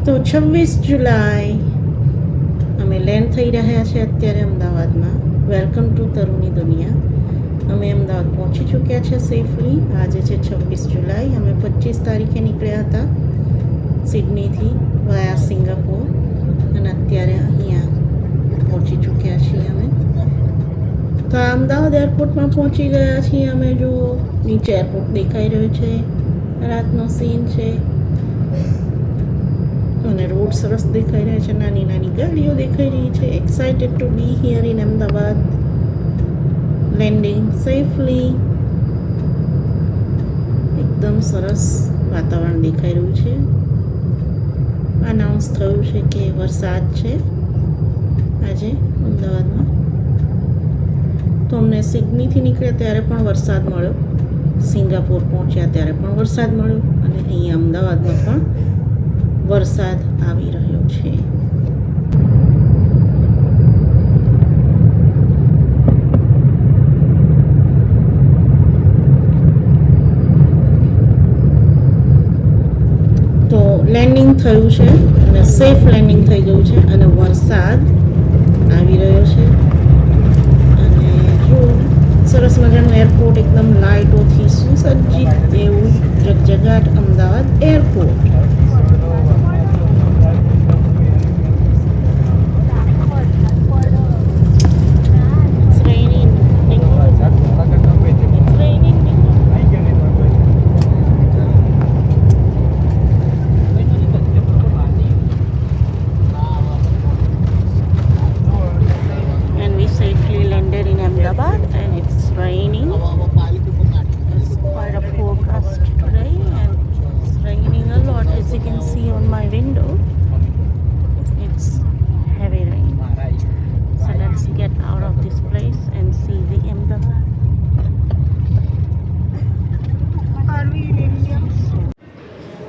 તો 26 જુલાઈ અમે લેન્ડ થઈ રહ્યા છે અત્યારે અમદાવાદમાં. વેલકમ ટુ તરુની દુનિયા. અમે અમદાવાદ પહોંચી ચૂક્યા છે સેફલી. આજે છે 26 જુલાઈ. અમે 25 તારીખે નીકળ્યા હતા સિડનીથી વાયા સિંગાપોર અને અત્યારે અહીંયા પહોંચી ચૂક્યા છીએ અમે. તો આ અમદાવાદ એરપોર્ટમાં પહોંચી ગયા છીએ અમે. જો નીચે એરપોર્ટ દેખાઈ રહ્યો છે, રાતનો સીન છે અને રોડ સરસ દેખાઈ રહ્યા છે, નાની નાની ગાડીઓ દેખાઈ રહી છે. Excited to be here in Ahmedabad, landing safely. એકદમ સરસ વાતાવરણ દેખાઈ રહ્યું છે. અનાઉન્સ થયું છે કે વરસાદ છે આજે અમદાવાદમાં. તો અમને સિડનીથી નીકળ્યા ત્યારે પણ વરસાદ મળ્યો, સિંગાપોર પહોંચ્યા ત્યારે પણ વરસાદ મળ્યો અને અહીંયા અમદાવાદમાં પણ વરસાદ આવી રહ્યો છે. તો લેન્ડિંગ થયું છે અને સેફ લેન્ડિંગ થઈ ગયું છે અને વરસાદ આવી રહ્યો છે. અને જો સરસ મજાનું એરપોર્ટ, એકદમ લાઇટોથી સુસજ્જિત એવું જગજગાટ અમદાવાદ એરપોર્ટ.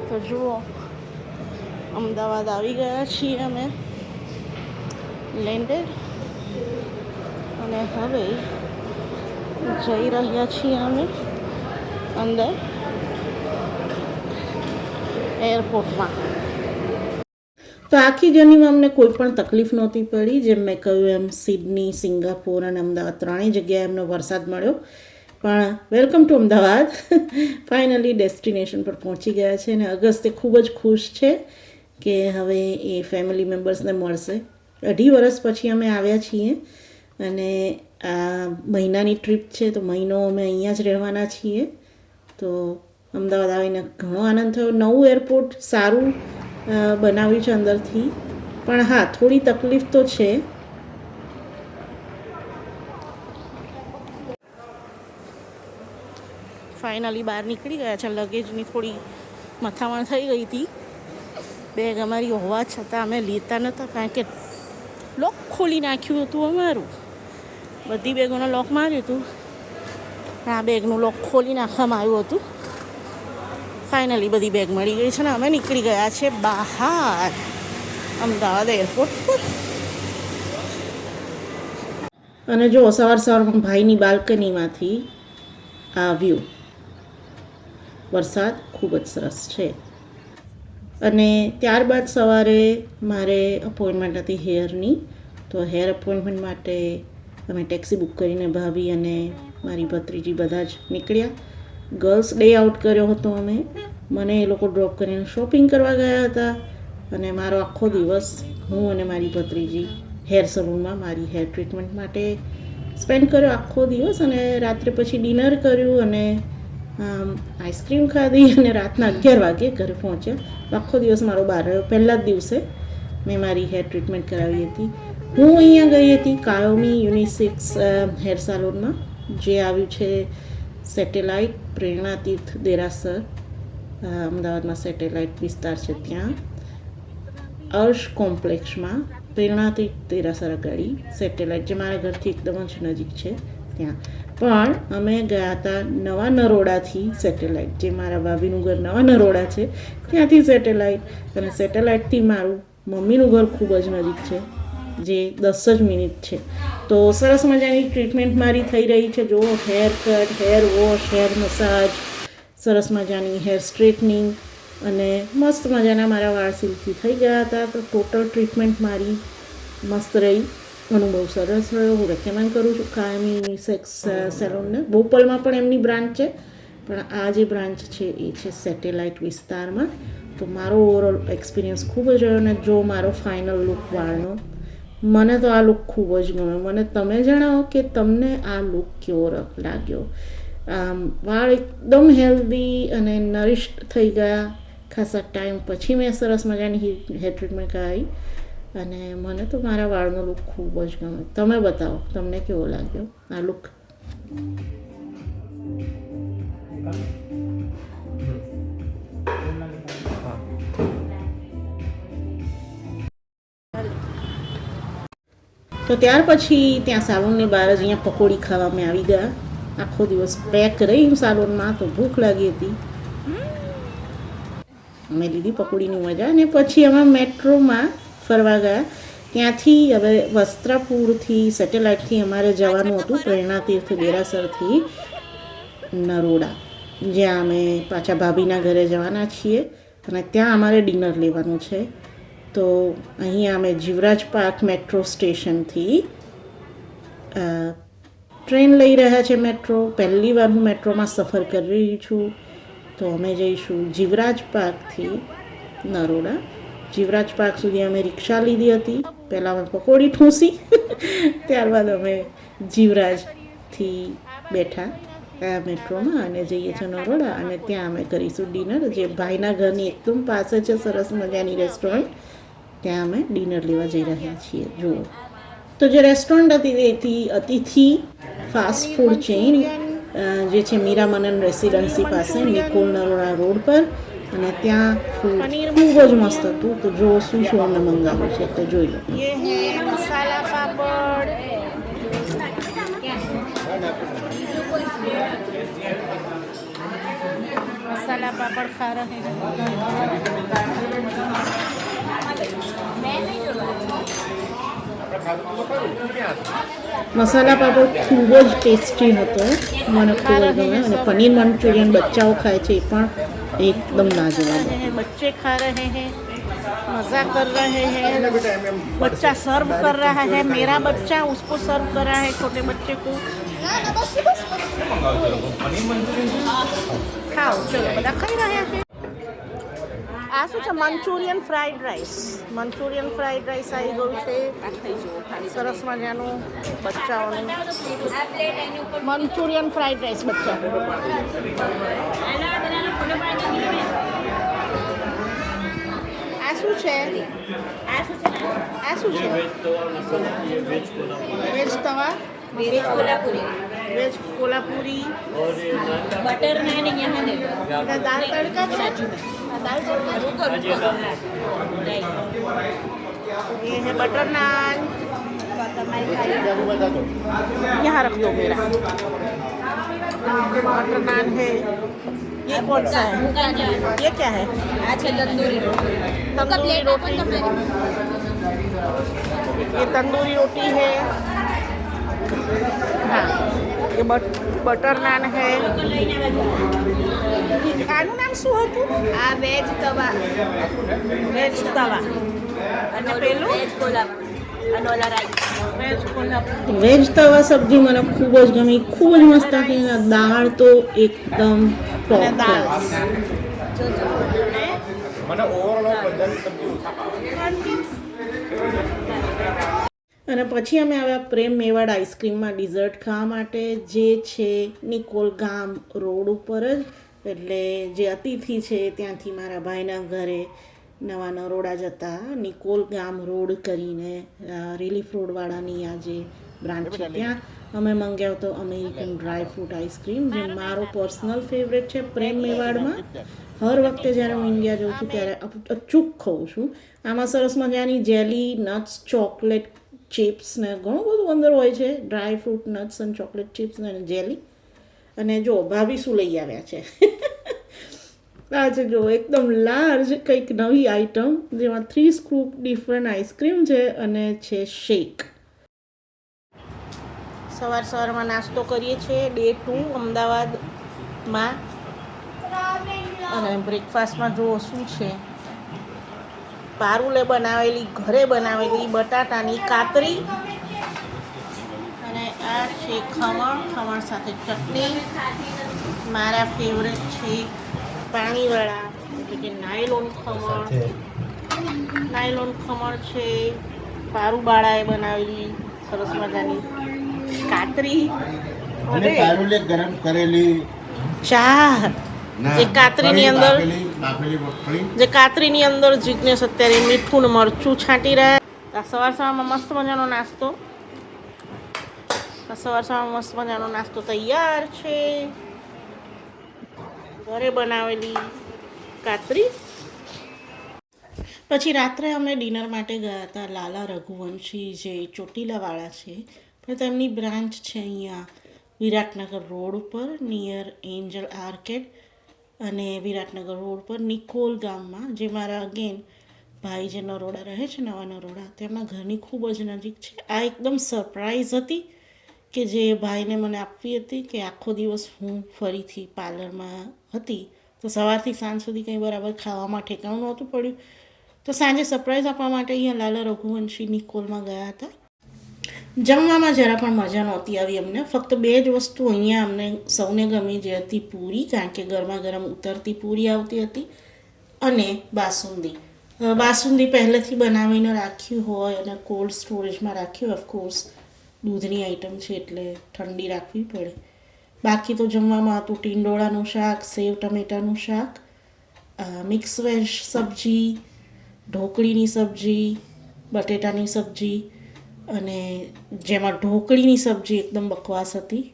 તો જુઓ, અમદાવાદ આવી ગયા છીએ અમે, લેન્ડેડ, અને હવે જઈ રહ્યા છીએ અમે અંદર એરપોર્ટમાં. તો આખી જર્નીમાં અમને કોઈ પણ તકલીફ નહોતી પડી. જેમ મેં કહ્યું એમ સિડની, સિંગાપોર અને અમદાવાદ ત્રણેય જગ્યાએ અમને વરસાદ મળ્યો. પણ welcome to Ahmedabad. Finally destination પર પહોંચી ગયા છે અને અગસ્ત્ય ખૂબ જ ખુશ છે કે હવે એ ફેમિલી મેમ્બર્સને મળશે. 2.5 વર્ષ પછી અમે આવ્યા છીએ અને આ મહિનાની ટ્રીપ છે, તો મહિનો અમે અહીંયા જ રહેવાના છીએ. તો અમદાવાદ આવીને ઘણો આનંદ થયો. નવું એરપોર્ટ સારું બનાવ્યું છે અંદરથી, પણ હા, થોડી તકલીફ તો છે. ફાઇનલી બહાર નીકળી ગયા છે. લગેજની થોડી મથામણ થઈ ગઈ હતી. બેગ અમારી હોવા છતાં અમે લેતા નહોતા, કારણ કે લોક ખોલી નાખ્યું હતું અમારું. બધી બેગોને લોક માર્યું હતું. આ બેગનું લોક ખોલી નાખવામાં આવ્યું હતું. ફાઇનલી બધી બેગ મળી ગઈ છે ને અમે નીકળી ગયા છે બહાર અમદાવાદ એરપોર્ટ પર. અને જો સવારમાં ભાઈની બાલ્કનીમાંથી આ વ્યૂ, વરસાદ ખૂબ જ સરસ છે. અને ત્યારબાદ સવારે મારે અપોઇન્ટમેન્ટ હતી હેરની. તો હેર અપોઇન્ટમેન્ટ માટે અમે ટેક્સી બુક કરીને ભાભી અને મારી ભત્રીજી બધા જ નીકળ્યા. ગર્લ્સ ડે આઉટ કર્યો હતો અમે. મને એ લોકો ડ્રોપ કરીને શોપિંગ કરવા ગયા હતા અને મારો આખો દિવસ હું અને મારી ભત્રીજી હેર સલૂનમાં મારી હેર ટ્રીટમેન્ટ માટે સ્પેન્ડ કર્યો આખો દિવસ. અને રાત્રે પછી ડિનર કર્યું અને આઈસ્ક્રીમ ખાધી અને રાતના 11 વાગે ઘરે પહોંચ્યા. આખો દિવસ મારો બહાર રહ્યો. પહેલા જ દિવસે મેં મારી હેર ટ્રીટમેન્ટ કરાવી હતી. હું અહીંયા ગઈ હતી કાયોમી યુનિસેક્સ હેર સલૂનમાં, જે આવ્યું છે સેટેલાઇટ પ્રેરણા તીર્થ દેરાસર, અમદાવાદમાં સેટેલાઇટ વિસ્તાર છે ત્યાં, અર્શ કોમ્પ્લેક્સમાં પ્રેરણા તીર્થ દેરાસર અગાડી સેટેલાઇટ, જે મારા ઘરથી એકદમ જ નજીક છે ત્યાં. પણ અમે ગયા હતા નવા નરોડાથી સેટેલાઇટ, જે મારા ભાભીનું ઘર નવા નરોડા છે ત્યાંથી સેટેલાઇટ. અને સેટેલાઇટથી મારું મમ્મીનું ઘર ખૂબ જ નજીક છે, જે 10 જ મિનિટ છે. તો સરસ મજાની ટ્રીટમેન્ટ મારી થઈ રહી છે. જુઓ, hair cut, hair wash, hair massage, સરસ મજાની હેર સ્ટ્રેટનિંગ અને મસ્ત મજાના મારા વાળ સિલ્કી થઈ ગયા હતા. તો ટોટલ ટ્રીટમેન્ટ મારી મસ્ત રહી, અનુભવ સરસ રહ્યો. હું રેકમેન્ડ કરું છું કાયમી સેક્સ સેલોનને. બોપલમાં પણ એમની બ્રાન્ચ છે, પણ આ જે બ્રાન્ચ છે એ છે સેટેલાઇટ વિસ્તારમાં. તો મારો ઓવરઓલ એક્સપિરિયન્સ ખૂબ જ રહ્યો. અને જો મારો ફાઇનલ લુક વાળનો, મને તો આ લુક ખૂબ જ ગમે. મને તમે જણાવો કે તમને આ લુક કેવો લાગ્યો. વાળ એકદમ હેલ્ધી અને નરિશ્ડ થઈ ગયા. ખાસા ટાઈમ પછી મેં સરસ મજાની હેર ટ્રીટમેન્ટ કરાવી અને મને તો મારા વાળનો લુક ખૂબ જ ગમે. તમે બતાવો તમને કેવો લાગ્યો આ લુક. તો ત્યાર પછી ત્યાં સાલોનની બહાર જ અહીંયા પકોડી ખાવા અમે આવી ગયા. આખો દિવસ પેક રહી સાલોનમાં, તો ભૂખ લાગી હતી. અમે લીધી પકોડીની મજા. અને પછી અમે મેટ્રોમાં ફરવા ગયા. ત્યાંથી હવે વસ્ત્રાપુરથી સેટેલાઇટથી અમારે જવાનું હતું પ્રેરણા તીર્થ દેરાસરથી નરોડા, જ્યાં અમે પાછા ભાભીના ઘરે જવાના છીએ અને ત્યાં અમારે ડિનર લેવાનું છે. તો અહીંયા અમે જીવરાજ પાર્ક મેટ્રો સ્ટેશનથી ટ્રેન લઈ રહ્યા છે મેટ્રો. પહેલી વાર હું મેટ્રોમાં સફર કરી રહી છું. તો અમે જઈશું જીવરાજ પાર્કથી નરોડા. જીવરાજ પાર્ક સુધી અમે રિક્ષા લીધી હતી. પહેલાં અમે પકોડી ઠૂંસી, ત્યારબાદ અમે જીવરાજથી બેઠા મેટ્રોમાં અને જઈએ છીએ નરોડા. અને ત્યાં અમે કરીશું ડિનર, જે ભાઈના ઘરની એકદમ પાસે છે સરસ મજાની રેસ્ટોરન્ટ. ત્યાં અમે ડિનર લેવા જઈ રહ્યા છીએ. જુઓ તો જે રેસ્ટોરન્ટ હતી એ અતિથિ ફાસ્ટ ફૂડ ચેઇન જે છે મીરા મનન રેસિડન્સી પાસે નિકોલ નરોડા રોડ પર. અને ત્યાં ફૂડ ખૂબ જ મસ્ત હતું. તો જો શું શું અમને મંગાવ્યું છે તો જોઈ લો. મસાલા પાપડ, मसाला पापड़ खा रहे हैं. મસાલા પાપડ ખૂબ જ ટેસ્ટી હતો, મને ખૂબ જ ગમે. અને પનીર મંચુરિયન બચ્ચાઓ ખાય છે એ પણ एकदम लाजवाब है. बच्चे खा रहे हैं, मज़ा कर रहे हैं. बच्चा सर्व कर रहा है, मेरा बच्चा उसको सर्व कर रहा है, छोटे बच्चे को. खाओ चलो, બધા ખાઈ રહ્યા છે. આ શું છે? Manchurian fried rice. Manchurian fried rice આવી ગયું છે સરસ મજાનું બચ્ચાઓનું. મંચુરિયન ફ્રાઈડ રાઈસ બચ્ચા. આ શું છે? આ શું છે? Veg tawa, veg Kolhapuri veg Kolhapuri, butter naan यहाँ दे दो. दाल तड़का है. दाल तड़का रुको रुको. ये है बटर नान. यहाँ रख दो मेरा. बटर नान है. ये कौन सा है? ये क्या है? अच्छा तंदूरी रोटी. तंदूरी रोटी. ये तंदूरी रोटी है. हाँ, ये बटर नान है. આનું નામ શું હતું? આ વેજ તવા વેજ તવા. અને પેલું વેજ કોલ્હાપુરી અને ઓલા રાઈસ. વેજ કોલ્હાપુરી. વેજ તવા સબ્જી મને ખૂબ જ ગમી, ખૂબ જ મસ્ત હતી. અને દાળ તો એકદમ ટોપ દાળ. ક્લાસ. મને ઓવરઓલ બધાની સબ્જી ઓછા ભાવે. અને પછી અમે આવ્યા પ્રેમ મેવાડ આઈસ્ક્રીમમાં ડિઝર્ટ ખાવા માટે, જે છે નિકોલ ગામ રોડ ઉપર જ. એટલે જે અતિથિ છે ત્યાંથી મારા ભાઈના ઘરે નવા નરોડા જતા નિકોલ ગામ રોડ કરીને રિલીફ રોડવાળાની આ જે બ્રાન્ચ છે ત્યાં અમે મંગાવ્યો હતો અમેરિકન ડ્રાય ફ્રૂટ આઈસ્ક્રીમ, જે મારો પર્સનલ ફેવરેટ છે પ્રેમ મેવાડમાં. હર વખતે જ્યારે હું ઇન્ડિયા જાઉં છું ત્યારે અચૂક ખાઉં છું. આમાં સરસ મજાની જેલી, નટ્સ, ચોકલેટ ચિપ્સ ને ઘણું બધું અંદર હોય છે. ડ્રાય ફ્રૂટ, નટ્સ અને ચોકલેટ ચિપ્સ અને જેલી. અને જો ભાભી શું લઈ આવ્યા છે. આ છે જો એકદમ લાર્જ કંઈક નવી આઈટમ, જેમાં 3 સ્કૂપ ડિફરન્ટ આઈસ્ક્રીમ છે અને છે શેક. સવારમાં નાસ્તો કરીએ છીએ ડે 2 અમદાવાદમાં. અને બ્રેકફાસ્ટમાં જુઓ શું છે, પારુલે બનાવેલી ઘરે બનાવેલી બટાટાની કાતરી, અને આ છે ખમણ સાથે ચટણી. મારા ફેવરેટ છે પાણીવાળા એટલે કે નાયલોન ખમણ છે. પારુબાળાએ બનાવેલી સરસ મજાની કાતરી અને પારુલે ગરમ કરેલી ચા, જે કાતરીની અંદર બાફેલી મગફળી. જે કાતરીની અંદર જિજ્ઞેશ અત્યારે મીઠું ને મરચું છાંટી રહ્યા. આ સવારમાં મસ્ત મજાનો નાસ્તો, તૈયાર છે. ઘરે બનાવેલી કાતરી. પછી રાત્રે અમે ડિનર માટે ગયા હતા લાલા રઘુવંશી, જે ચોટીલાવાળા છે, પણ તેમની બ્રાન્ચ છે અહીંયા વિરાટનગર રોડ ઉપર નિયર એન્જલ આર્કેડ, અને વિરાટનગર રોડ પર નિકોલ ગામમાં, જે મારા અગેન ભાઈ જે નરોડા રહે છે, નવા નરોડા, તેમના ઘરની ખૂબ જ નજીક છે. આ એકદમ સરપ્રાઈઝ હતી કે જે ભાઈને મને આપવી હતી, કે આખો દિવસ હું ફરીથી પાર્લરમાં હતી તો સવારથી સાંજ સુધી કંઈ બરાબર ખાવામાં ઠેકાણું નહોતું પડ્યું, તો સાંજે સરપ્રાઈઝ આપવા માટે અહીંયા લાલા રઘુવંશી નિકોલમાં ગયા હતા. જમવામાં જરા પણ મજા નહોતી આવી અમને. ફક્ત 2 જ વસ્તુ અહીંયા અમને સૌને ગમી, જે હતી પૂરી, કારણ કે ગરમા ગરમ ઉતરતી પૂરી આવતી હતી, અને બાસુંદી. બાસુંદી પહેલેથી બનાવીને રાખ્યું હોય અને કોલ્ડ સ્ટોરેજમાં રાખ્યું, ઓફકોર્સ દૂધની આઈટમ છે એટલે ઠંડી રાખવી પડે. બાકી તો જમવામાં હતું ટીંડોળાનું શાક, સેવ ટમેટાનું શાક, મિક્સ વેજ સબ્જી, ઢોકળીની સબ્જી, બટેટાની સબ્જી, અને જેમાં ઢોકળીની સબ્જી એકદમ બકવાસ હતી,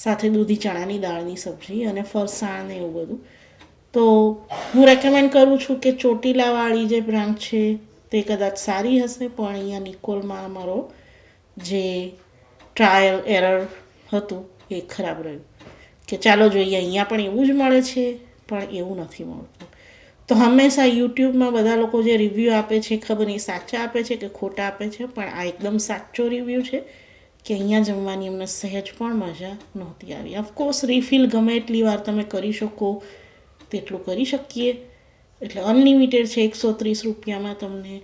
સાથે દૂધી ચણાની દાળની સબ્જી અને ફરસાણ ને એવું બધું. તો હું રેકમેન્ડ કરું છું કે ચોટીલાવાળી જે બ્રાન્ચ છે તે કદાચ સારી હશે, પણ અહીંયા નિકોલમાં અમારો જે ટ્રાયલ એરર હતું એ ખરાબ રહ્યું, કે ચાલો જોઈએ અહીંયા પણ એવું જ મળે છે, પણ એવું નથી મળતું. તો હંમેશા યુટ્યુબમાં બધા લોકો જે રિવ્યૂ આપે છે, ખબર નહીં સાચા આપે છે કે ખોટા આપે છે, પણ આ એકદમ સાચો રિવ્યૂ છે કે અહીંયા જમવાની અમને સહેજ પણ મજા નહોતી આવી. ઓફકોર્સ રિફિલ ગમે એટલી વાર તમે કરી શકો તેટલું કરી શકીએ, એટલે અનલિમિટેડ છે. 130 રૂપિયામાં તમને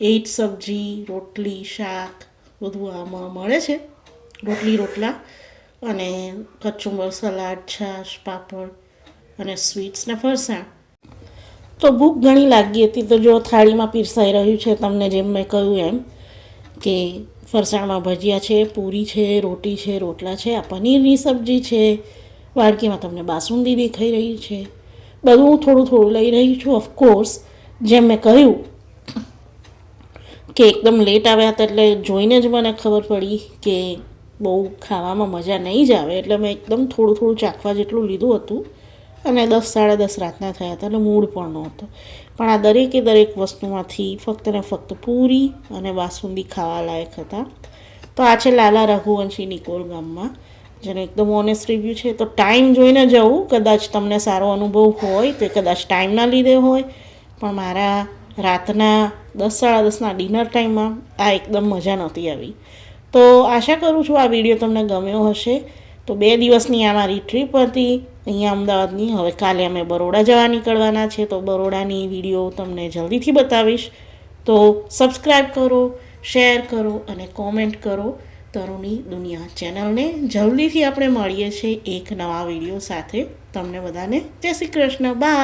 8 સબ્જી, રોટલી, શાક બધું આમાં મળે છે, રોટલા અને કચુંબર, સલાડ, છાશ, પાપડ અને સ્વીટ્સ ને ફરસાણ. તો ભૂખ ઘણી લાગી હતી, તો જો થાળીમાં પીરસાઈ રહ્યું છે તમને, જેમ મેં કહ્યું એમ કે ફરસાણમાં ભજીયા છે, પૂરી છે, રોટી છે, રોટલા છે, આ પનીરની સબ્જી છે, વાડકીમાં તમને બાસુંદી દેખાઈ રહી છે. બધું હું થોડું લઈ રહી છું. ઓફકોર્સ જેમ મેં કહ્યું કે એકદમ લેટ આવ્યા હતા, એટલે જોઈને જ મને ખબર પડી કે બહુ ખાવામાં મજા નહીં જ આવે, એટલે મેં એકદમ થોડું ચાખવા જેટલું લીધું હતું, અને 10 સાડા 10 રાતના થયા હતા, એટલે મૂડ પણ નહોતો. પણ આ દરેક વસ્તુમાંથી ફક્ત ને ફક્ત પૂરી અને બાસુંદી ખાવા લાયક હતા. તો આ છે લાલા રઘુવંશી નિકોલ ગામમાં, જેનો એકદમ ઓનેસ્ટ રિવ્યૂ છે. તો ટાઈમ જોઈને જવું, કદાચ તમને સારો અનુભવ હોય તો કદાચ ટાઈમના લીધે હોય, પણ મારા રાતના 10 સાડા 10ના ડિનર ટાઈમમાં આ એકદમ મજા નહોતી આવી. તો આશા કરું છું આ વિડીયો તમને ગમ્યો હશે. તો 2 દિવસની આ મારી ટ્રીપ હતી અહીંયા અમદાવાદની. હવે કાલે અમે બરોડા જવા નીકળવાના છે, તો બરોડાની વિડીયો તમને જલ્દીથી બતાવીશ. તો સબસ્ક્રાઈબ કરો, શેર કરો અને કોમેન્ટ કરો તરુની દુનિયા ચેનલને. જલ્દીથી આપણે મળીએ છીએ એક નવા વિડીયો સાથે. તમને બધાને જય શ્રી કૃષ્ણ, બાય.